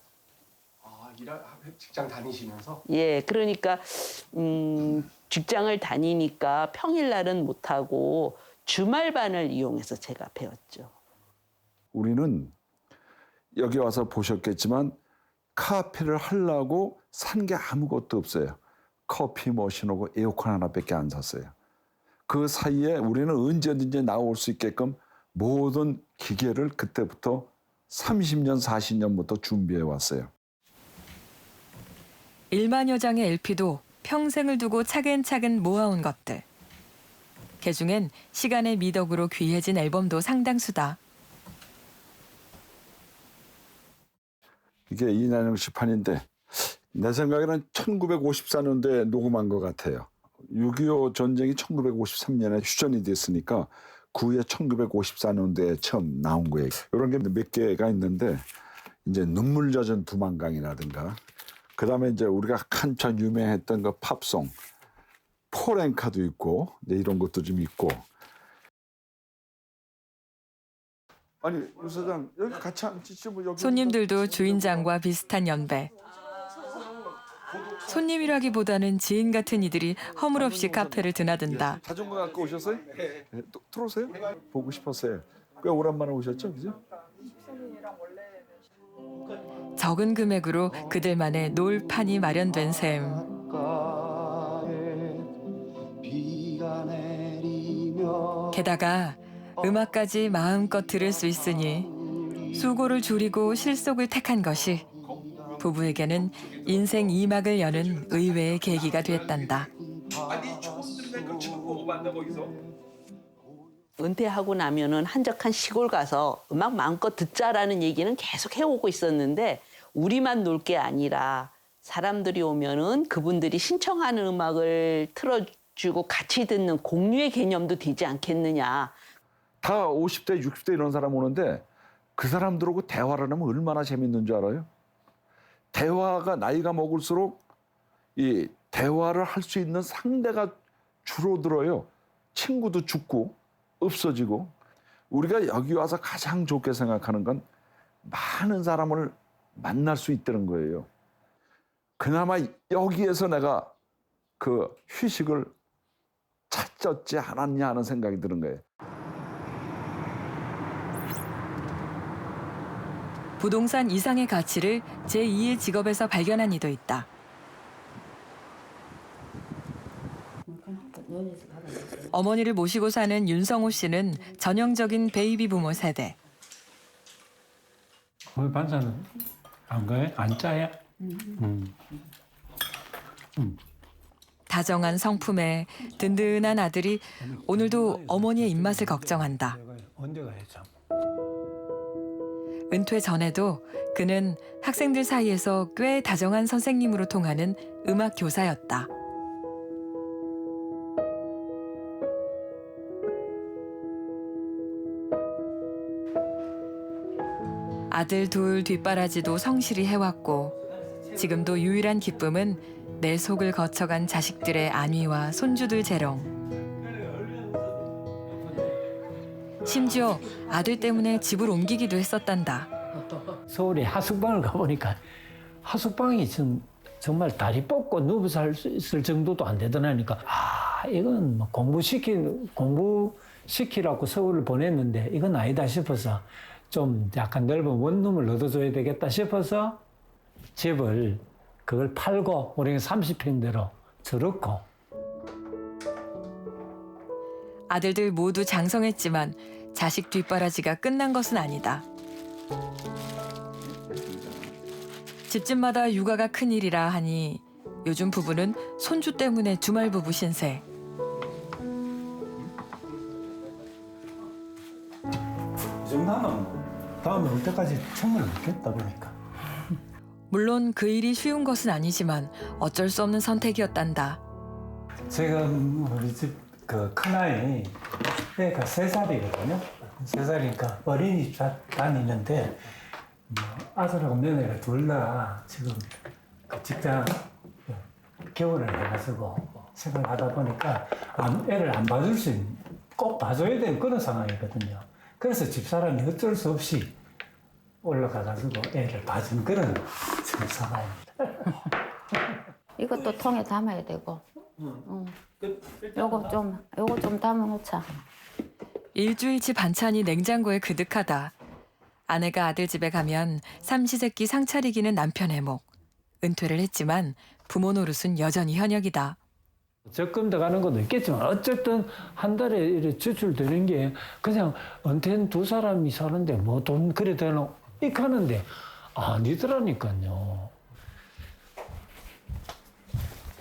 S6: 직장 다니시면서?
S10: 예, 그러니까 직장을 다니니까 평일날은 못하고 주말반을 이용해서 제가 배웠죠.
S7: 우리는 여기 와서 보셨겠지만 카페를 하려고 산 게 아무것도 없어요. 커피 머신하고 에어컨 하나밖에 안 샀어요. 그 사이에 우리는 언제든지 나올 수 있게끔 모든 기계를 그때부터 30년, 40년부터 준비해 왔어요.
S1: 1만여 장의 LP도 평생을 두고 차근차근 모아온 것들. 그중엔 시간의 미덕으로 귀해진 앨범도 상당수다.
S7: 이게 이난영 씨 판인데 내 생각에는 1954년도에 녹음한 것 같아요. 6.25 전쟁이 1953년에 휴전이 됐으니까 그 후에 1954년도에 처음 나온 거예요. 이런 게 몇 개가 있는데 이제 눈물 젖은 두만강이라든가 그다음에 이제 우리가 한참 유명했던 그 팝송 포렌카도 있고 이제 이런 것도 좀 있고. 아니 유 사장 여기 같이 앉으시죠. 뭐 여기
S1: 손님들도 주인장과 비슷한 연배. 손님이라기보다는 지인 같은 이들이 허물없이 카페를 드나든다.
S7: 자전거 갖고 오셨어요? 네. 들어오세요? 보고 싶었어요. 꽤 오랜만에 오셨죠, 그죠?
S1: 적은 금액으로 그들만의 놀판이 마련된 셈. 게다가 음악까지 마음껏 들을 수 있으니 수고를 줄이고 실속을 택한 것이 부부에게는 인생 2막을 여는 의외의 계기가 됐단다.
S10: 은퇴하고 나면은 한적한 시골 가서 음악 마음껏 듣자라는 얘기는 계속 해오고 있었는데 우리만 놀 게 아니라 사람들이 오면은 그분들이 신청하는 음악을 틀어주고 같이 듣는 공유의 개념도 되지 않겠느냐.
S7: 다 50대, 60대 이런 사람 오는데 그 사람들하고 대화를 하면 얼마나 재밌는 줄 알아요? 대화가 나이가 먹을수록 이 대화를 할 수 있는 상대가 줄어들어요. 친구도 죽고 없어지고. 우리가 여기 와서 가장 좋게 생각하는 건 많은 사람을 만날 수 있다는 거예요. 그나마 여기에서 내가 그 휴식을 찾았지 않았냐 하는 생각이 드는 거예요.
S1: 부동산 이상의 가치를 제2의 직업에서 발견한 이도 있다. 어머니를 모시고 사는 윤성호 씨는 전형적인 베이비 부모 세대.
S8: 거기 반찬은 안 가요? 안 짜요?
S1: 다정한 성품에 든든한 아들이 오늘도 어머니의 입맛을 걱정한다.
S8: 언제 가요, 참?
S1: 은퇴 전에도 그는 학생들 사이에서 꽤 다정한 선생님으로 통하는 음악 교사였다. 아들 둘 뒷바라지도 성실히 해왔고 지금도 유일한 기쁨은 내 속을 거쳐간 자식들의 안위와 손주들 재롱. 심지어 아들 때문에 집을 옮기기도 했었단다.
S8: 서울에 하숙방을 가보니까 하숙방이 정말 다리 뻗고 누워 살 수 있을 정도도 안 되더라니까 이건 뭐 공부시키라고 서울을 보냈는데 이건 아니다 싶어서 좀 약간 넓은 원룸을 얻어줘야 되겠다 싶어서 집을 그걸 팔고 우리가 30평대로 들었고.
S1: 아들들 모두 장성했지만 자식 뒷바라지가 끝난 것은 아니다. 집집마다 육아가 큰일이라 하니 요즘 부부는 손주 때문에 주말 부부 신세.
S8: 정도는 다음에 올 때까지 충분히 먹겠다 보니까.
S1: 물론 그 일이 쉬운 것은 아니지만 어쩔 수 없는 선택이었단다.
S8: 지금 우리 집 그 큰아이 애가 3살이거든요. 3살이니까 어린이집 다니는데 아들하고 며느리가 둘 다 지금 그 직장 개원을 해가지고 생각하다 보니까 애를 안 봐줄 수 있는, 꼭 봐줘야 되는 그런 상황이거든요. 그래서 집사람이 어쩔 수 없이 올라가가지고 애를 봐준 그런 지금 상황입니다.
S23: 이것도 통에 담아야 되고. 요거 좀 담아놓자.
S1: 일주일치 반찬이 냉장고에 그득하다. 아내가 아들 집에 가면 삼시세끼 상 차리기는 남편의 목. 은퇴를 했지만 부모 노릇은 여전히 현역이다.
S8: 적금 들어가는 것도 있겠지만 어쨌든 한 달에 이렇게 지출되는 게 그냥 은퇴한 두 사람이 사는데 뭐 돈 그래 되나 이렇게 하는데 아니더라니까요.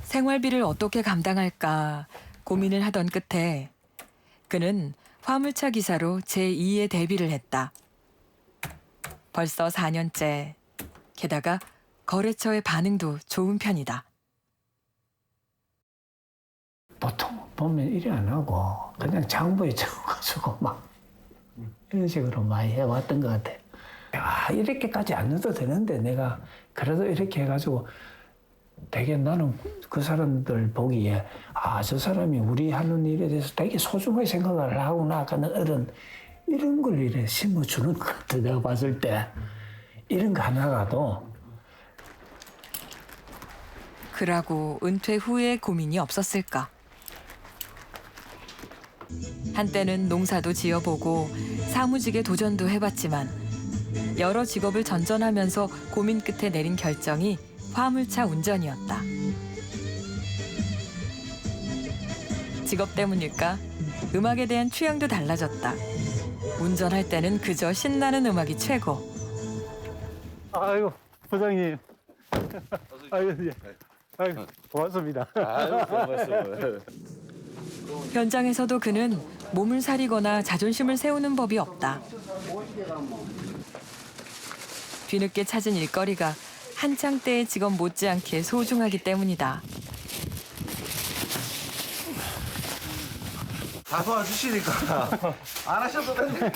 S1: 생활비를 어떻게 감당할까 고민을 하던 끝에 그는 화물차 기사로 제2의 데뷔를 했다. 벌써 4년째. 게다가 거래처의 반응도 좋은 편이다.
S8: 보통 보면 일이 안 하고 그냥 장부에 적어가지고 막 이런 식으로 많이 해왔던 것 같아. 이렇게까지 안 넣어도 되는데 내가 그래도 이렇게 해가지고 되게 나는 그 사람들 보기에 저 사람이 우리 하는 일에 대해서 되게 소중하게 생각을 하구나 하는 이런 걸 이래 심어주는 것 같아. 내가 봤을 때 이런 거 하나라도.
S1: 그라고 은퇴 후에 고민이 없었을까. 한때는 농사도 지어보고 사무직에 도전도 해봤지만 여러 직업을 전전하면서 고민 끝에 내린 결정이 화물차 운전이었다. 직업 때문일까? 음악에 대한 취향도 달라졌다. 운전할 때는 그저 신나는 음악이 최고.
S8: 아이고 부장님. 아이고 고맙습니다.
S1: 현장에서도 그는 몸을 사리거나 자존심을 세우는 법이 없다. 뒤늦게 찾은 일거리가 한창 때의 직업 못지않게 소중하기 때문이다.
S12: 다 도와주시니까 안 하셔도 되는데.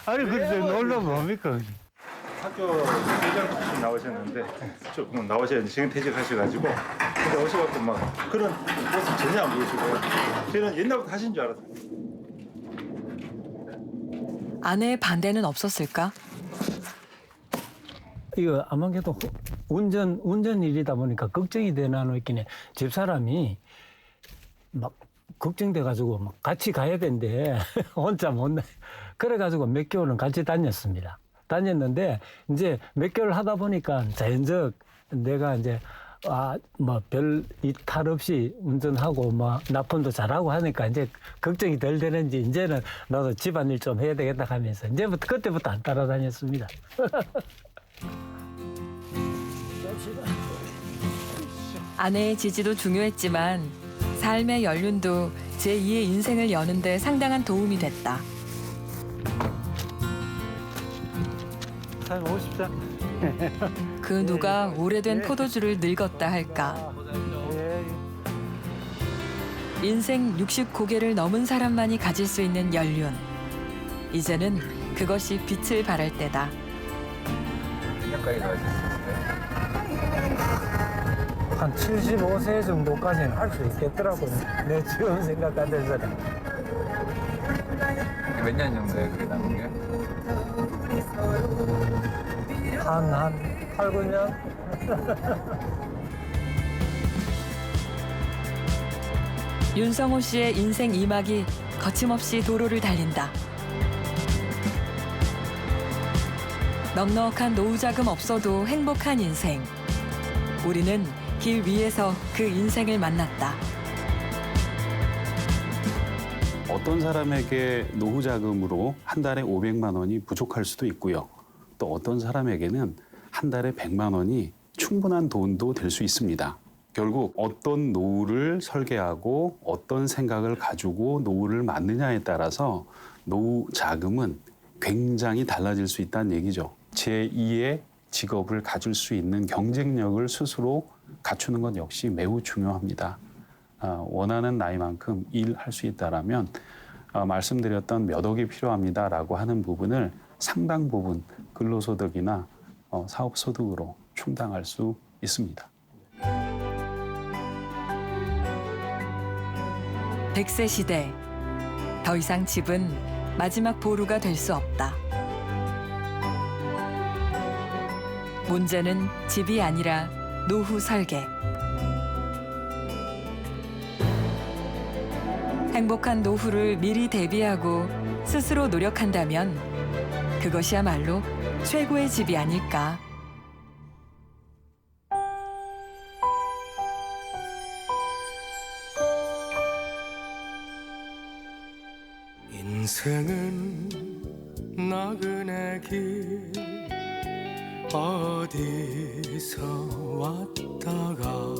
S8: 아니 근데 놀러 뭡니까?
S13: 학교 교장 나오셨는데 조금 나오셔야 지금 퇴직하셔가지고 근데 오셔갖고 막 그런 모습 전혀 안 보이시고 저는 옛날부터 하신 줄 알았어요.
S1: 아내의 반대는 없었을까?
S8: 이거 아무래도 운전 일이다 보니까 걱정이 되나 있긴 해. 집사람이 막 걱정돼가지고 막 같이 가야 된대. 혼자 못 나. 그래가지고 몇 개월은 같이 다녔습니다. 다녔는데 이제 몇 개월 하다 보니까 자연적 내가 이제 뭐 별 이탈 없이 운전하고 뭐 납품도 잘하고 하니까 이제 걱정이 덜 되는지 이제는 나도 집안일 좀 해야 되겠다 하면서 이제부터 그때부터 안 따라다녔습니다.
S1: 아내의 지지도 중요했지만 삶의 연륜도 제2의 인생을 여는 데 상당한 도움이 됐다.
S8: 한 50잔.
S1: 그 누가 오래된 포도주를 늙었다 할까. 인생 60고개를 넘은 사람만이 가질 수 있는 연륜. 이제는 그것이 빛을 발할 때다.
S8: 몇까지 가셨어요? 한 75세 정도까지는 할 수 있겠더라고요. 내 지금 생각하면서는.
S14: 몇 년 정도에 그게 남은 게?
S8: 한 8, 9년?
S1: 윤성호 씨의 인생 2막이 거침없이 도로를 달린다. 넉넉한 노후 자금 없어도 행복한 인생. 우리는 길 위에서 그 인생을 만났다.
S22: 어떤 사람에게 노후 자금으로 한 달에 500만 원이 부족할 수도 있고요. 또 어떤 사람에게는 한 달에 100만 원이 충분한 돈도 될 수 있습니다. 결국 어떤 노후를 설계하고 어떤 생각을 가지고 노후를 만드냐에 따라서 노후 자금은 굉장히 달라질 수 있다는 얘기죠. 제2의 직업을 가질 수 있는 경쟁력을 스스로 갖추는 것 역시 매우 중요합니다. 원하는 나이만큼 일할 수 있다라면 말씀드렸던 몇 억이 필요합니다라고 하는 부분을 상당 부분 근로소득이나 사업소득으로 충당할 수 있습니다.
S1: 100세 시대. 더 이상 집은 마지막 보루가 될 수 없다. 문제는 집이 아니라 노후 설계. 행복한 노후를 미리 대비하고 스스로 노력한다면 그것이야말로 최고의 집이 아닐까.
S3: 인생은 나그네 길 어디서 왔다가